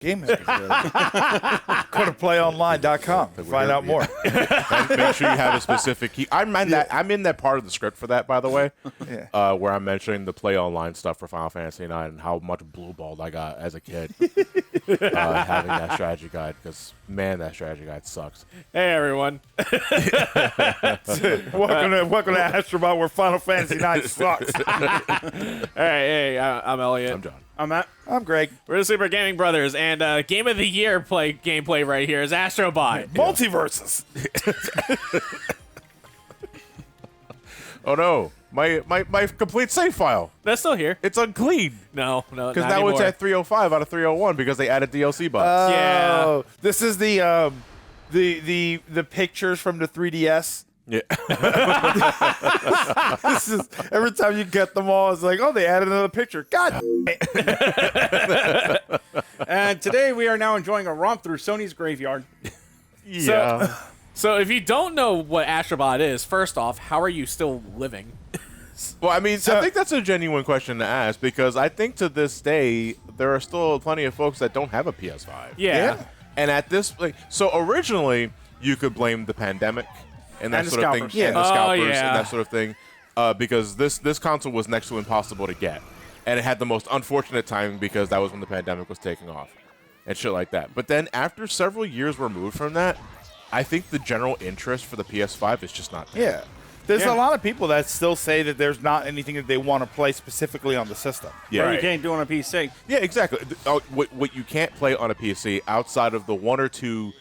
game has been good. Go to playonline.com to find out more. And make sure you have a specific key. I'm in that part of the script for that, by the way, where I'm mentioning the play online stuff for Final Fantasy IX and how much blue-balled I got as a kid having that strategy guide, because, man, that strategy guide sucks. Hey, everyone. Welcome to Astro Bot, where Final Fantasy IX sucks. Hey, I'm Elliot. I'm John. I'm Matt. I'm Greg. We're the Super Gaming Brothers, and Game of the Year gameplay right here is Astro Bot. Multiverses. Oh, no. My complete save file. That's still here. It's unclean. No, Because now it's at 305 out of 301 because they added DLC bugs. Yeah. This is the pictures from the 3DS. Yeah. This is every time you get them all, it's like, oh, they added another picture. God. And today we are now enjoying a romp through Sony's graveyard. Yeah. So if you don't know what Astro Bot is, first off, how are you still living? Well, I mean, I think that's a genuine question to ask, because I think to this day there are still plenty of folks that don't have a PS5. Yeah. And at this, so originally you could blame the pandemic and that And the sort of thing, scalpers. and the Oh, scalpers yeah. and that sort of thing, because this console was next to impossible to get, and it had the most unfortunate timing because that was when the pandemic was taking off, and shit like that. But then after several years removed from that, I think the general interest for the PS5 is just not there. Yeah. There's a lot of people that still say that there's not anything that they want to play specifically on the system. Yeah. But you can't do it on a PC. Yeah, exactly. What you can't play on a PC outside of the one or two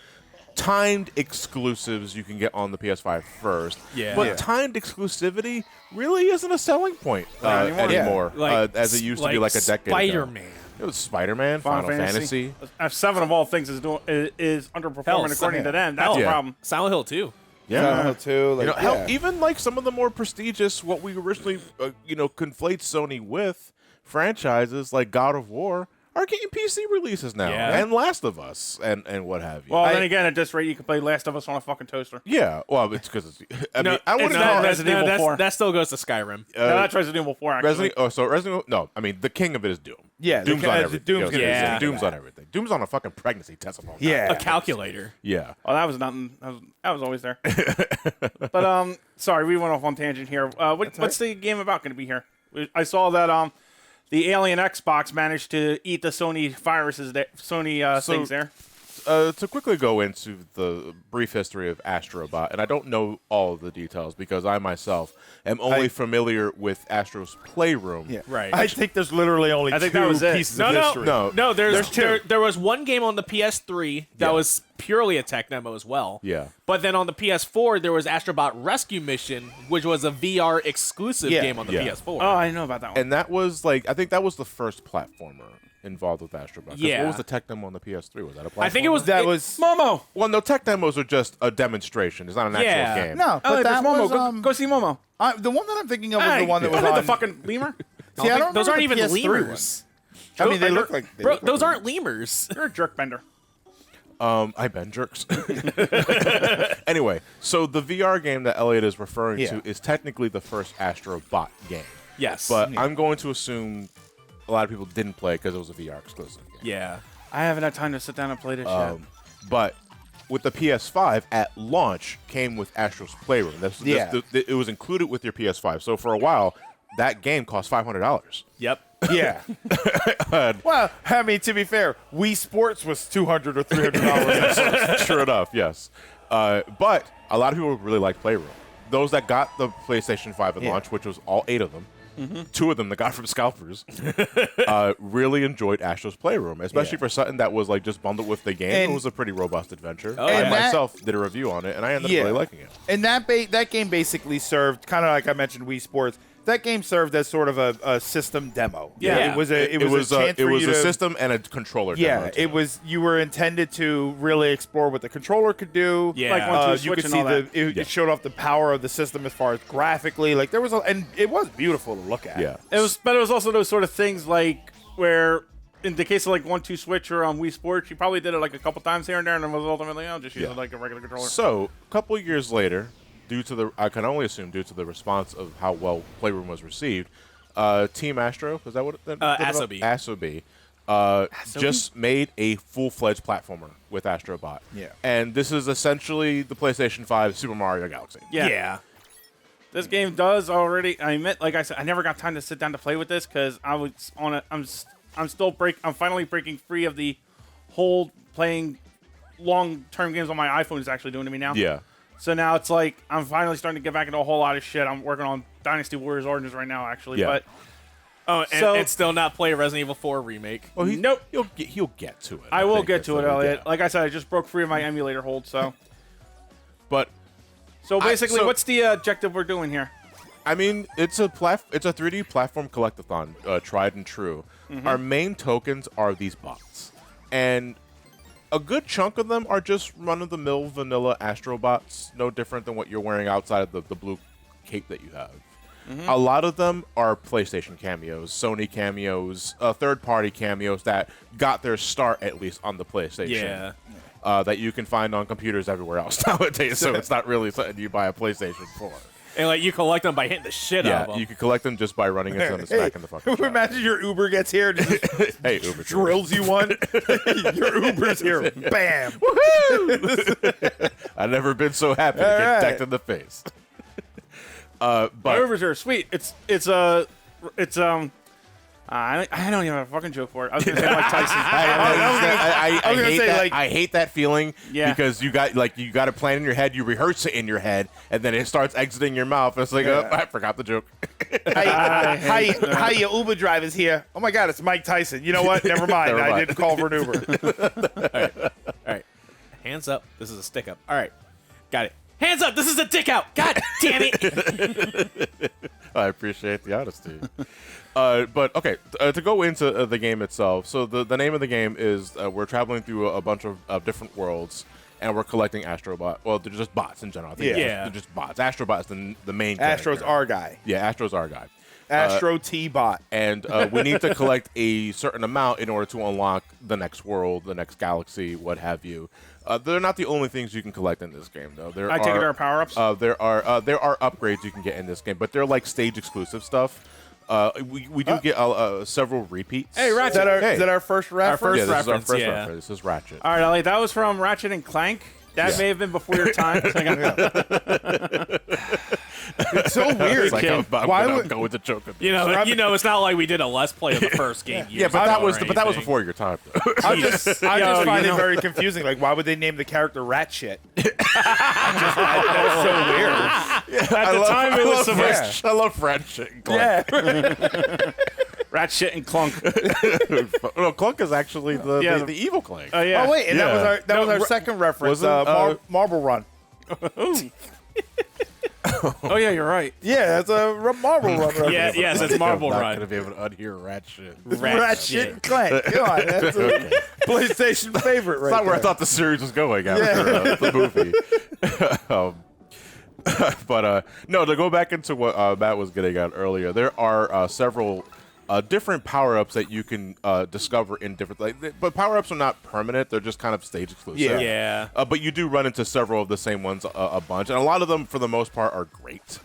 timed exclusives you can get on the PS5 first. Yeah. But Yeah. timed exclusivity really isn't a selling point anymore, as it used to be like a decade ago. Spider-Man. It was Spider-Man, Final Fantasy. F7 of all things is underperforming Hell, according to them. That's hell, the Yeah. problem. Silent Hill 2. Yeah. Too. Like, You know, hell, even like some of the more prestigious, what we originally, conflate Sony with franchises like God of War are getting PC releases now, Yeah. and Last of Us, and what have you. Well, then again, at this rate, you can play Last of Us on a fucking toaster. Yeah, well, it's because it's. I mean, I wouldn't not call it Resident Evil 4. That still goes to Skyrim. No, that's Resident Evil 4, actually. Resident Evil. No, I mean the king of it is Doom. Yeah, Doom's on everything. Doom's gonna Yeah, be Doom's on everything. Doom's on a fucking pregnancy test of all time. Yeah. A calculator. Yeah. Oh, that was nothing. That was always there. But sorry, we went off on tangent here. What's the game about going to be here? I saw that the Alien Xbox managed to eat the Sony viruses, things there. To quickly go into the brief history of Astro Bot, and I don't know all of the details because I myself am only familiar with Astro's Playroom. Yeah. Right. I think there's literally only I think two that was it. pieces of history. No, There's two. there was one game on the PS3 that Yeah. was purely a tech demo as well. Yeah. But then on the PS4, there was Astro Bot Rescue Mission, which was a VR exclusive Yeah. game on the Yeah. PS4. Oh, I didn't know about that one. And that was like, I think that was the first platformer involved with Astro Bot. 'Cause Yeah. what was the tech demo on the PS3? Was that a platformer? I think it was That was Momo. Well, no, tech demos are just a demonstration. It's not an Yeah. actual game. no, Oh, but that Momo. was Go see Momo. the one that I'm thinking of was Hey, the one that was wasn't on the fucking lemur. See, I don't those aren't remember even the PS3 lemurs. one. I mean, they look like Bro, those aren't lemurs. You're a jerk bender. I been jerks. Anyway, so the VR game that Elliot is referring to is technically the first Astro Bot game. Yes. But I'm going to assume a lot of people didn't play it because it was a VR exclusive game. yeah. I haven't had time to sit down and play this yet. But with the PS5 at launch came with Astro's Playroom. It was included with your PS5. So for a while, that game cost $500. Yep. Yeah. Well, I mean, to be fair, Wii Sports was $200 or $300. Sure enough, yes. But a lot of people really liked Playroom. Those that got the PlayStation 5 at launch, which was all 8 of them, 2 of them that got from scalpers, really enjoyed Astro's Playroom, especially for something that was like just bundled with the game. And- it was a pretty robust adventure. Oh, I and that- myself did a review on it, and I ended up really liking it. And that game basically served, kind of like I mentioned, Wii Sports. That game served as sort of a system demo. Yeah. It was a chance for you to, system and a controller. Yeah, demo too. it was. You were intended to really explore what the controller could do. Yeah. Like 1, 2 you switch could and see all that. it showed off the power of the system as far as graphically. Like there was, and it was beautiful to look at. Yeah. But it was also those sort of things like where, in the case of like 1, 2 switch or on Wii Sports, you probably did it like a couple times here and there, and then was ultimately, I'll just use it like a regular controller. So, a couple of years later, I can only assume due to the response of how well Playroom was received, Team Astro, is that what? Asobi. Asobi just made a full-fledged platformer with Astro Bot. Yeah. And this is essentially the PlayStation 5 Super Mario Galaxy. Yeah. This game does already. I admit, like I said, I never got time to sit down to play with this because I was on it. I'm finally breaking free of the whole playing long-term games on my iPhone is actually doing to me now. Yeah. So now it's like I'm finally starting to get back into a whole lot of shit. I'm working on Dynasty Warriors Origins right now, actually. Yeah. But Oh, and still not play Resident Evil 4 remake. Well, nope. He'll get to it. I will think get that's to it, what- Elliot. yeah. Like I said, I just broke free of my emulator hold. So But basically, so- what's the objective we're doing here? I mean, it's a 3D platform collectathon, tried and true. Our main tokens are these bots, and a good chunk of them are just run-of-the-mill vanilla Astro Bots, no different than what you're wearing outside of the blue cape that you have. A lot of them are PlayStation cameos, Sony cameos, third-party cameos that got their start at least on the PlayStation. Yeah. That you can find on computers everywhere else nowadays, so it's not really something you buy a PlayStation for. And like you collect them by hitting the shit out of Yeah, them. you can collect them just by running into them and smacking the fucking shit. Imagine your Uber gets here and just Hey, Uber drills you one. Your Uber's here. Bam. I've never been so happy to All get right. decked in the face. My But Uber's are sweet. I don't even have a fucking joke for it. I was gonna say Mike Tyson. I was gonna hate say, that. like- I hate that feeling Yeah. because you got a plan in your head, you rehearse it in your head, and then it starts exiting your mouth. It's like, oh, I forgot the joke. Hi, your Uber driver's here. Oh my God, it's Mike Tyson. You know what? Never mind. Never I mind. didn't call for an Uber. All right. Hands up. This is a stick up. All right. Got it. Hands up. This is a dick out. God damn it. I appreciate the honesty. But okay, to go into the game itself. So the name of the game is we're traveling through a bunch of different worlds, and we're collecting Astro Bot. Well, they're just bots in general. I think Yeah. they're just bots. Astro Bot is the main. Astro's character. our guy. Yeah, Astro's our guy. Astro T-Bot. And we need to collect a certain amount in order to unlock the next world, the next galaxy, what have you. They're not the only things you can collect in this game, though. I take it there are power-ups? There are upgrades you can get in this game, but they're like stage exclusive stuff. We do get several repeats. Hey, Ratchet. Is that our first reference? Yeah, this is our reference, first yeah. reference. This is Ratchet. All right, Elliot. That was from Ratchet and Clank. That may have been before your time. So I got- It's so weird. It's like, kid. Why I'm would- going with the joke. You know, it's not like we did a Let's Play of the first game. Yeah, but that was before your time. Though. I just find you it know. very confusing. Like, why would they name the character Rat Shit? That's so weird. At the time, it was some I love Ratchet. And Clank. Yeah. Ratchet and Clunk. No, Clunk is actually the evil Clank. Yeah. Oh wait, and Yeah. that was our second reference. Was it? Marble Run. Oh yeah, you're right. Yeah, that's a Marble Run reference. Yeah, yes, it's Marble I'm not Run. gonna be able to unhear Ratchet. Rat Shit and Clank. Come on, that's a PlayStation favorite right That's not where I there. thought the series was going after the movie. But no, to go back into what Matt was getting at earlier, there are several different power-ups that you can discover in different. But power-ups are not permanent; they're just kind of stage exclusive. Yeah. But you do run into several of the same ones a bunch, and a lot of them, for the most part, are great.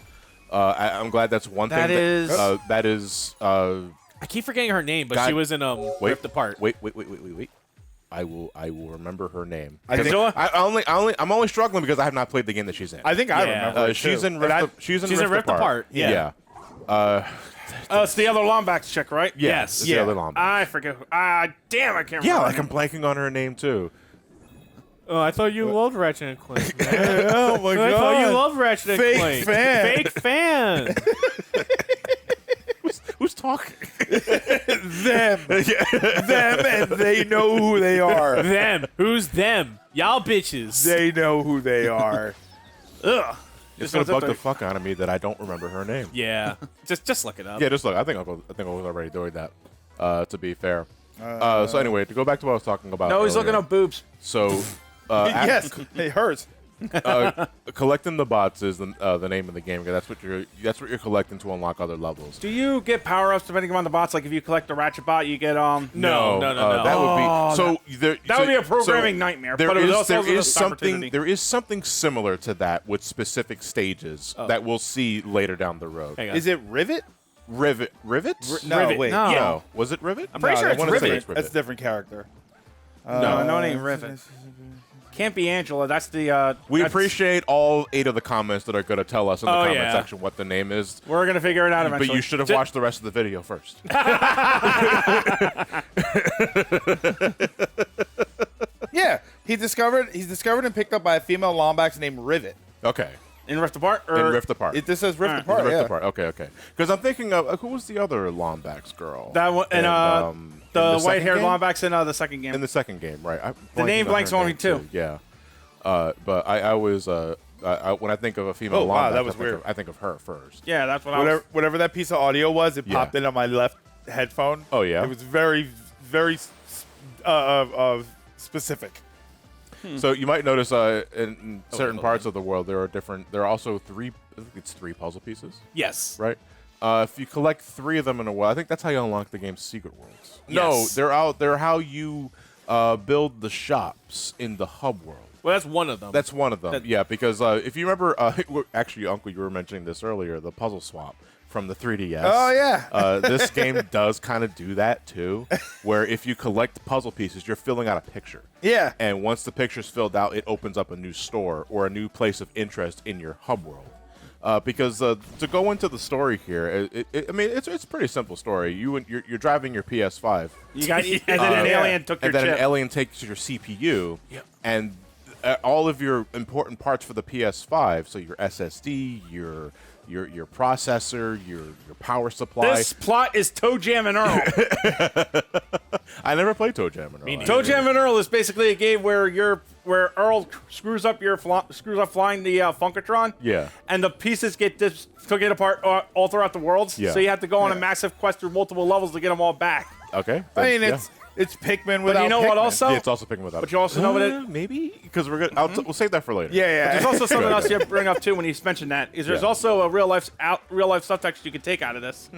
I'm glad that's one That thing. is- That is. I keep forgetting her name, but God- she was in Ripped Apart. Wait. I will remember her name. I think- I'm only struggling because I have not played the game that she's in. I think I Yeah. remember. it, She's too. in But Rift. She's in Rift Apart. Yeah. It's the other Lombax chick, right? Yes. It's Yeah. the other Lombax. I forget. Damn, I can't remember. Yeah, her like I'm name. blanking on her name too. Oh, I thought you loved Ratchet and Clank. Oh my I thought you loved Ratchet and Fake Clank. fan. Fake fan. Who's talking? them, and they know who they are. Them. Who's them? Y'all bitches. They know who they are. Ugh. It's Just gonna what's bug up the fuck out of me that I don't remember her name. Yeah. Just look it up. Yeah, just look. I think I was already doing that. To be fair. So anyway, to go back to what I was talking about. No, he's earlier. looking up boobs. So, Yes, it hurts. collecting the bots is the name of the game. Because that's what you're collecting to unlock other levels. Do you get power-ups depending on the bots? Like if you collect the Ratchet bot, you get No. That would be so. that would be a programming nightmare, but it would also there give is us an opportunity. there is something similar to that with specific stages that we'll see later down the road. Hang on. Is it Rivet? Rivet. No, Rivet. wait. No. No. Was it Rivet? I'm pretty sure I it's wanna say Rivet. That's a different character. No, it ain't Rivet. Can't be Angela. That's the. We that's- appreciate all 8 of the comments that are going to tell us in the Oh, comment yeah. section what the name is. We're gonna figure it out eventually. But you should have watched the rest of the video first. Yeah, he's discovered and picked up by a female Lombax named Rivet. Okay. in Rift Apart. Or In Rift Apart. This says Rift Alright. Apart. Rift Yeah. Apart. Okay. Because I'm thinking of who was the other Lombax girl? that one and in the second white-haired game? Lombax in the second game. In the second game, right? The name blanks on me too. Yeah. But I always when I think of a female Oh, wow, Lombax, that was I think weird. I think of her first. Yeah, that's what I was. Whatever that piece of audio was, it Yeah. popped in on my left headphone. Oh, yeah? It was very specific. So you might notice in certain hold parts of the world there are also three puzzle pieces, Yes. right? If you collect 3 of them in a while, I think that's how you unlock the game's secret worlds. Yes. No, they're how you build the shops in the hub world. Well, that's one of them. That's one of them. That- Yeah, because if you remember, actually, Uncle, you were mentioning this earlier, the puzzle swap from the 3DS. Oh, yeah. This game does kind of do that too, where if you collect puzzle pieces, you're filling out a picture. Yeah. And once the picture's filled out, it opens up a new store or a new place of interest in your hub world. Because to go into the story here, it's a pretty simple story. You're driving your PS5. You got, and then an alien took your And then chip. an alien takes your CPU. Yep. And all of your important parts for the PS5, so your SSD, your processor, your power supply. This plot is Toe Jam and Earl. I never played Toe Jam and Earl. Toe Jam and Earl is basically a game where Earl screws up flying the Funkatron. Yeah. And the pieces get apart all throughout the world. Yeah. So you have to go on a massive quest through multiple levels to get them all back. Okay. I mean, yeah. it's Pikmin without you know what Pikmin. also? Yeah, it's also picking without. But you also know what it. Maybe because we're gonna. We'll save that for later. Yeah, yeah. There's also something else you have to bring up too when you mentioned that. Is there's Yeah. also a real life subtext you can take out of this.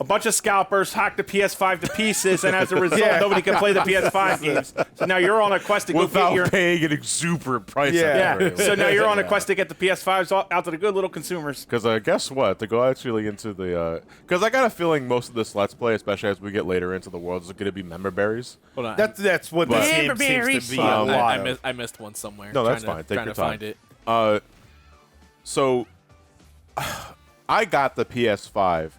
A bunch of scalpers hacked the PS5 to pieces, and as a result, Yeah. nobody can play the PS5 games. So now you're on a quest to go Without get your. paying an exuberant price. Yeah. Yeah. So now you're on a quest to get the PS5s out to the good little consumers. Because guess what? To go actually into the because I got a feeling most of this Let's Play, especially as we get later into the world, is going to be member berries. Hold on. That's what this game seems to be. A lot of. I missed one somewhere. No, that's Trying fine. Take trying your to time. find it. So I got the PS5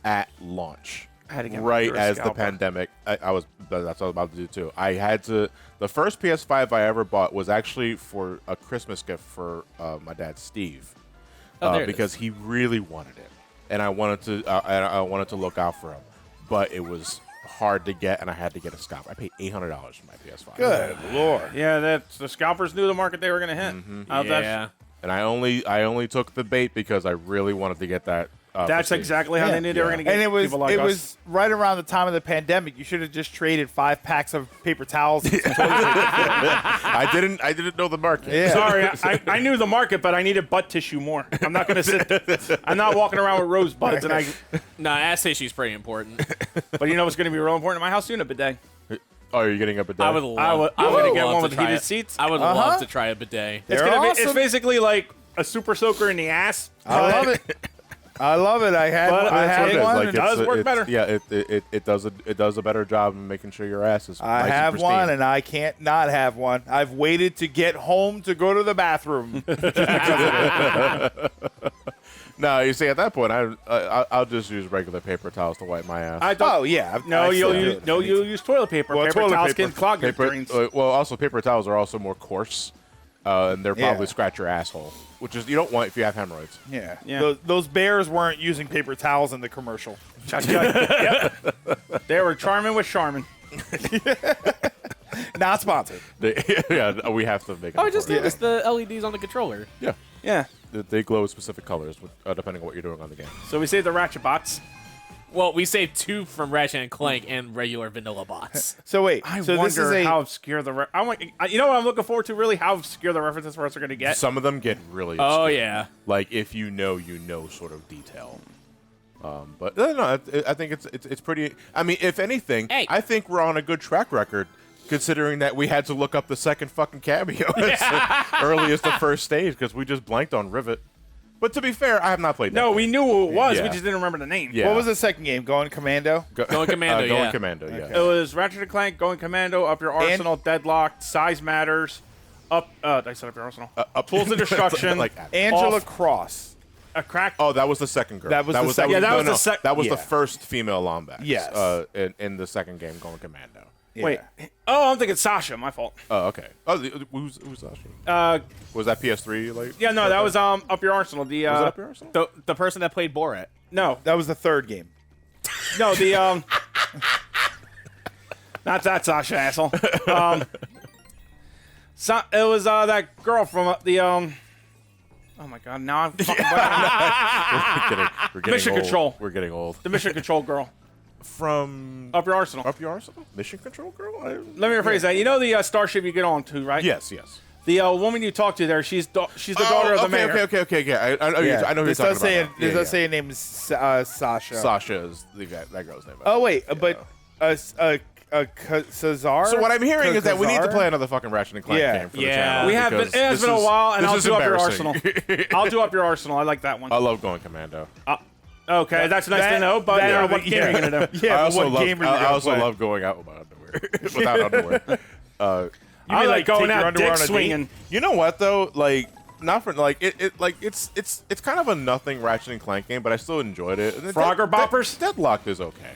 at launch. I had to get Right my as the scalper. pandemic. That's what I was about to do too. I had to. The first PS5 I ever bought was actually for a Christmas gift for my dad, Steve, Oh, there it because is. he really wanted it, and I wanted to look out for him, but it was hard to get, and I had to get a scalper. I paid $800 for my PS5. Good lord. Yeah, the scalpers knew the market they were going to hit. Yeah. And I only took the bait because I really wanted to get that. That's for Steve. exactly how they knew they were going to get And it was people like us. was right around the time of the pandemic. You should have just traded 5 packs of paper towels. And some toilet paper. I didn't know the market. Yeah. Sorry, I knew the market, but I needed butt tissue more. I'm not going to sit. I'm not walking around with rosebuds. Nah, ass tissue's pretty important. But you know what's going to be real important in my house soon? A bidet. Oh, are you getting a bidet? I would love. I'm would gonna get love one to with try heated it. seats. I would love to try a bidet. They're It's awesome. basically like a super soaker in the ass. I love it. I love it. I had But one. I that's had what it is. one. Like, and it does work better. Yeah, it does a better job of making sure your ass is. I nice have and one, pristine. and I can't not have one. I've waited to get home to go to the bathroom. No, you see, at that point, I'll just use regular paper towels to wipe my ass. I don't. Oh yeah. No, I you'll still use do it. you'll use toilet paper. Well, paper toilet towels paper. can clog your paper, drains. well, also paper towels are also more coarse, and they're probably Yeah. scratch your asshole, which is you don't want if you have hemorrhoids. Yeah. Yeah. Those bears weren't using paper towels in the commercial. Yep. They were charming with Charmin. Not sponsored. Yeah, we have to make. Oh, I just it. noticed the LEDs on the controller. Yeah, Yeah. they glow specific colors depending on what you're doing on the game. So we saved the Ratchet bots. Well, we saved 2 from Ratchet and Clank and regular vanilla bots. So wait. I so wonder this is a how obscure the. You know what I'm looking forward to? Really, how obscure the references for us are going to get. Some of them get really. Oh, obscure. yeah. Like if you know sort of detail. But no, I think it's pretty. I mean, if anything, Hey. I think we're on a good track record, considering that we had to look up the second fucking cameo as early as the first stage because we just blanked on Rivet. But to be fair, I have not played that. No, game. we knew who it was. Yeah. We just didn't remember the name. Yeah. What was the second game? Going Commando? Going Commando, Going yeah. Commando, yeah. Okay. It was Ratchet and Clank, Going Commando, Up Your Arsenal, Deadlocked, Size Matters, Up. Did I said Up Your Arsenal? Tools of Destruction, like Angela Off. Cross. a crack. Oh, that was the second girl. That was the second- Yeah, that was no, the sec- That was the yeah. first female Lombax. Yes. In the second game, Going Commando. Yeah. Wait. Oh, I'm thinking Sasha. My fault. Oh, okay. Oh, who's that? Was that PS3? Like? Yeah, no, that was Up Your Arsenal. The Was that Up Your Arsenal? The person that played Borat. no, That was the third game. no, the not that Sasha asshole. It was that girl from the Oh my god! Now I'm fucking we're getting Mission old. Control. We're getting old. the Mission Control girl. From Up Your Arsenal. Up Your Arsenal? Mission Control Girl? Let me rephrase that. You know the starship you get on to, right? Yes, yes. The woman you talk to there, she's the daughter of the mayor. Okay. Yeah, I know who you're talking about. This now. does say Yeah, it does say a name is Sasha. Sasha is that girl's name. Oh wait, but Cesar. So what I'm hearing is that we need to Cesar? play another fucking Ratchet and Clank Yeah. game for the Yeah. channel. We have been. because It has this been a is- while, and this I'll is do Up Your embarrassing. Arsenal. I'll do Up Your Arsenal. I like that one. I love Going Commando. Okay, that's nice to that- know. But that- what game are you gonna do? Yeah, I but also what love. game are you I gonna also play? love going out without underwear. Without underwear. You I mean, like going take your out underwear dick on a date? swinging. You know what though? Like not for like it's kind of a nothing Ratchet and Clank game, but I still enjoyed it. And Frogger boppers? Deadlocked is okay.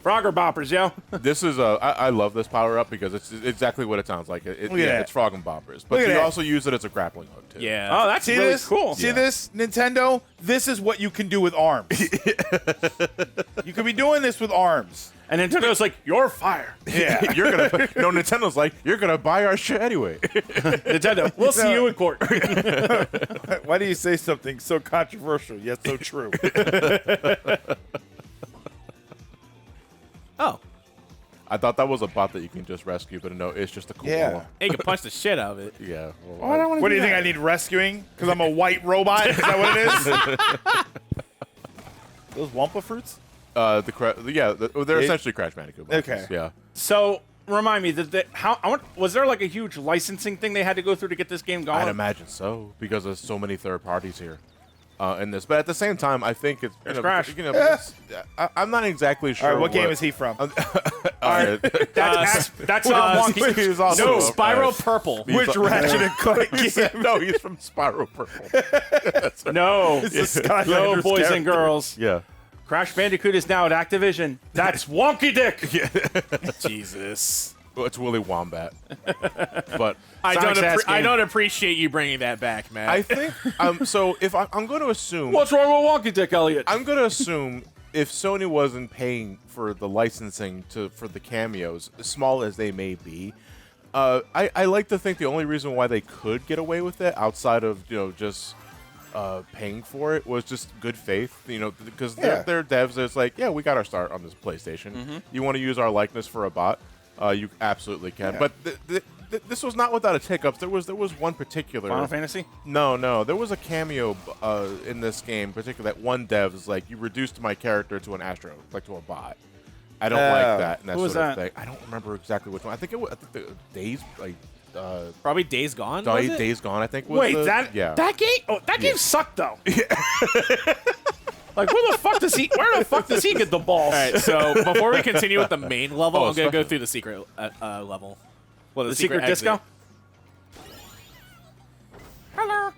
Frogger boppers, yo. This is I love this power up because it's exactly what it sounds like. Look at Yeah, that. it's frog and boppers, but Look at you that. also use it as a grappling hook too. Yeah. Oh, that's See really this? cool. See Yeah. this, Nintendo? This is what you can do with arms. You could be doing this with arms. And Nintendo's like, you're fire. Yeah. You're gonna no Nintendo's like you're gonna buy our shit anyway. Nintendo, we'll see you in court. Why do you say something so controversial yet so true? Oh. I thought that was a bot that you can just rescue, but no, it's just a cool Yeah. one. Hey, you can punch the shit out of it. Yeah. Well, Oh, I don't want What do you think I need rescuing? Because I'm a white robot? Is that what it is? Those Wumpa fruits? they're It- essentially Crash Bandicoot buttons. Okay. Yeah. So, remind me, was there like a huge licensing thing they had to go through to get this game going? I'd imagine so because there's so many third parties here in this. But at the same time, I think it's Crash. I'm not exactly sure. All right, what game is he from? That's wonky. He's also No, a- Spyro Purple. Which Ratchet and Clank He said, game? no, he's from Spyro Purple. No. It's the Skylanders No, boys character. and girls. Yeah. Crash Bandicoot is now at Activision. That's wonky dick. Jesus. Well, it's Willy Wombat. But I Sonic's don't, ass I game. don't appreciate you bringing that back, man. I think so. If I'm going to assume, What's wrong with wonky dick, Elliot? I'm going to assume if Sony wasn't paying for the licensing for the cameos, as small as they may be, I like to think the only reason why they could get away with it, outside of just paying for it, was just good faith. Because they're devs. It's like, yeah, we got our start on this PlayStation. You want to use our likeness for a bot? You absolutely can. Yeah. But this was not without its hiccups. There was one particular Final Fantasy? No. There was a cameo in this game, particularly that one dev is like, you reduced my character to an Astro, like to a bot. I don't like that and that Who was sort of that? thing. I don't remember exactly which one. I think the Days Probably Days Gone. Was it? Days Gone. I think was Wait, the, that game? Oh, that game Yeah. sucked though. Like, where the fuck does he get the balls? All right, so before we continue with the main level, Oh, I'm going to go especially- through the secret level. Well, The secret exit. disco? Hello.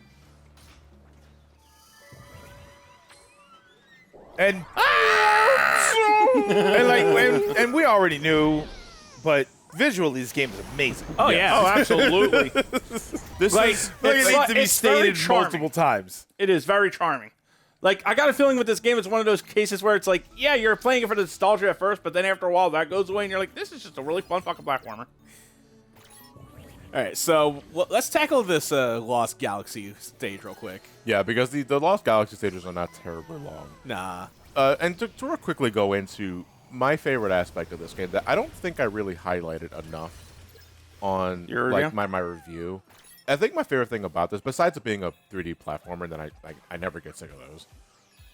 And and we already knew, but visually this game is amazing. Oh, yeah. Oh, absolutely. This Like, is It needs to be it's very stated charming. multiple times. It is very charming. Like, I got a feeling with this game, it's one of those cases where it's like, yeah, you're playing it for the nostalgia at first, but then after a while that goes away, and you're like, this is just a really fun fucking platformer. All right, so let's tackle this Lost Galaxy stage real quick. yeah, because the Lost Galaxy stages are not terribly long. Nah. And to real quickly go into my favorite aspect of this game that I don't think I really highlighted enough on Your like review? my review. I think my favorite thing about this, besides it being a 3D platformer, then I never get sick of those.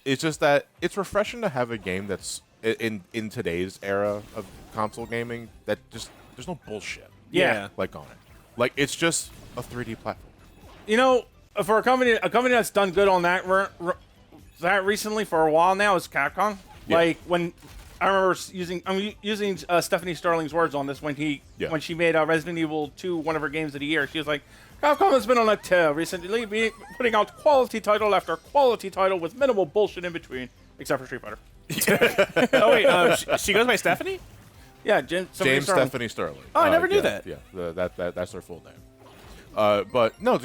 It's just that it's refreshing to have a game that's in today's era of console gaming that just there's no bullshit Yeah. like on it. Like it's just a 3D platform. You know, For a company that's done good on that that recently for a while now is Capcom. Yeah. Like when I remember using Stephanie Sterling's words on this when she made Resident Evil 2 one of her games of the year. She was like, Capcom has been on a tear recently, putting out quality title after quality title with minimal bullshit in between, except for Street Fighter. Oh wait, she goes by Stephanie. Yeah, James Sterling. Stephanie Sterling. Oh, I never knew that. Yeah, that's her full name. But no,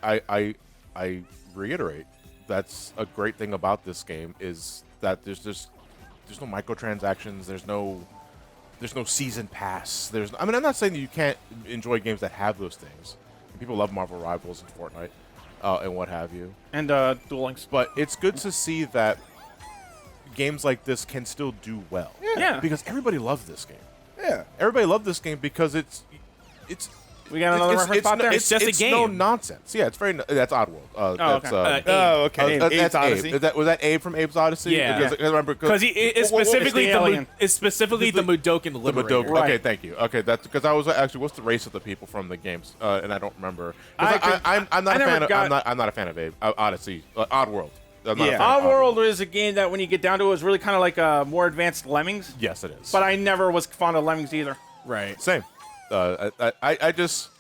I reiterate, that's a great thing about this game is that there's no microtransactions. There's no season pass. I'm not saying that you can't enjoy games that have those things. People love Marvel Rivals and Fortnite and what have you. And Duel Links. But it's good to see that games like this can still do well. Yeah. Because everybody loves this game. Yeah. Everybody loved this game because it's We got another reference spot there? It's just a game. no nonsense. Yeah, it's very. That's Oddworld. That's, okay. Abe's Odyssey. Was that Abe from Abe's Odyssey? Yeah. Because I remember Because it's specifically the alien? it's specifically the Mudokan the Liberator. Madoka. Right. Okay, thank you. Okay, that's because I was actually. What's the race of the people from the games? And I don't remember. I'm not a fan of Abe. Odyssey. Oddworld. I'm not a fan of Oddworld is a game that when you get down to it is really kind of like a more advanced Lemmings. Yes, it is. But I never was fond of Lemmings either. Right. Same. I just.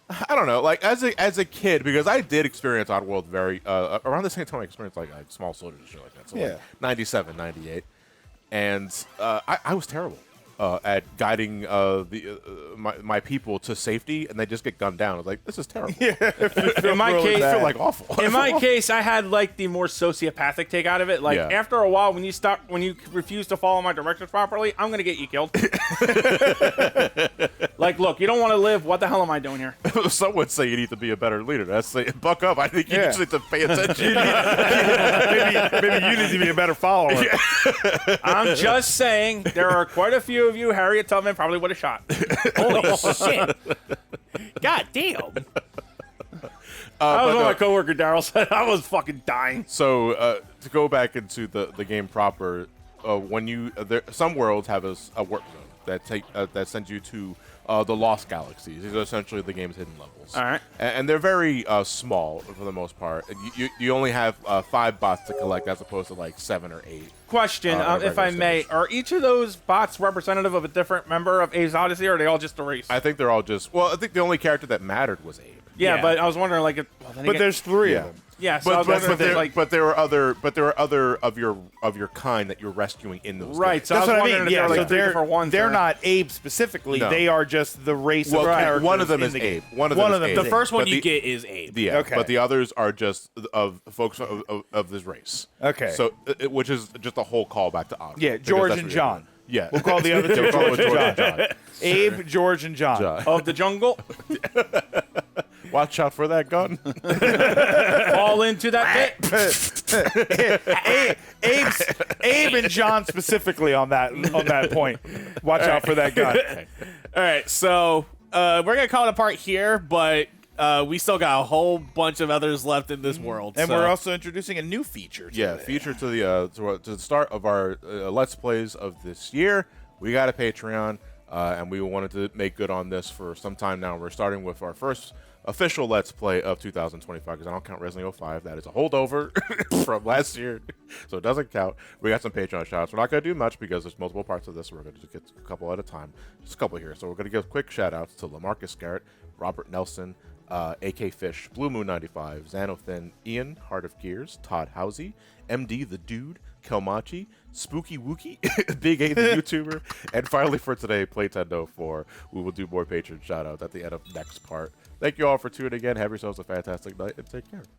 I don't know, like as a kid, because I did experience Oddworld very around the same time I experienced like Small Soldiers and shit like that. So like 97, 98, and I was terrible at guiding my people to safety, and they just get gunned down. I was like, this is terrible. In my case, I feel like awful. In my case, I had like the more sociopathic take out of it. Like after a while, when you refuse to follow my directions properly, I'm gonna get you killed. Like, look, you don't want to live. What the hell am I doing here? Some would say you need to be a better leader. That's buck up. I think you just need to pay attention. Maybe you need to be a better follower. I'm just saying there are quite a few of you Harriet Tubman probably would have shot. Holy shit! God damn! That was what my coworker Daryl said. I was fucking dying. So to go back into the game proper, when some worlds have a work zone that sends you to the Lost Galaxies. These are essentially the game's hidden levels. All right. And they're very small for the most part. You only have 5 bots to collect as opposed to like 7 or 8. Question, if I may, are each of those bots representative of a different member of Abe's Odyssey, or are they all just a race? I think they're all just. Well, I think the only character that mattered was Abe. Yeah, but I was wondering, like, But there's 3 of them. yeah. So I was wondering if they, like, but there were other of your kind that you're rescuing in those. right. games. So I was That's what I wondering mean. if Yeah, they're so like 3 different ones. they're or- not Abe specifically. No. They are just the race Well, of characters. one of them in is the Abe. game. One of them is is Abe. The first one But you get is Abe. Yeah, Okay. but the others are just of folks of this race. Okay. So, which is just a whole callback to Odd. Yeah, because George that's and what you're John. doing. Yeah. We'll call the other two George George and John. Abe, George, and John. of the jungle. Watch out for that gun. Fall into that pit. Abe and John specifically on that point. Watch out for that gun. All right, so we're gonna call it apart here, but we still got a whole bunch of others left in this world. And so. we're also introducing a new feature. Yeah, today. feature to the start of our Let's Plays of this year. We got a Patreon, and we wanted to make good on this for some time now. We're starting with our first official Let's Play of 2025, because I don't count Resident Evil 5. That is a holdover from last year, so it doesn't count. We got some Patreon shout-outs. We're not going to do much because there's multiple parts of this. We're going to get a couple at a time. Just a couple here. So we're going to give quick shout-outs to LaMarcus Garrett, Robert Nelson, AK Fish, Blue Moon 95, Xanothin, Ian, Heart of Gears, Todd Housey, MD the Dude, Kelmachi, Spooky Wookie, Big A the YouTuber, and finally for today, Playtendo 4. We will do more Patreon shout-outs at the end of next part. Thank you all for tuning in. Have yourselves a fantastic night and take care.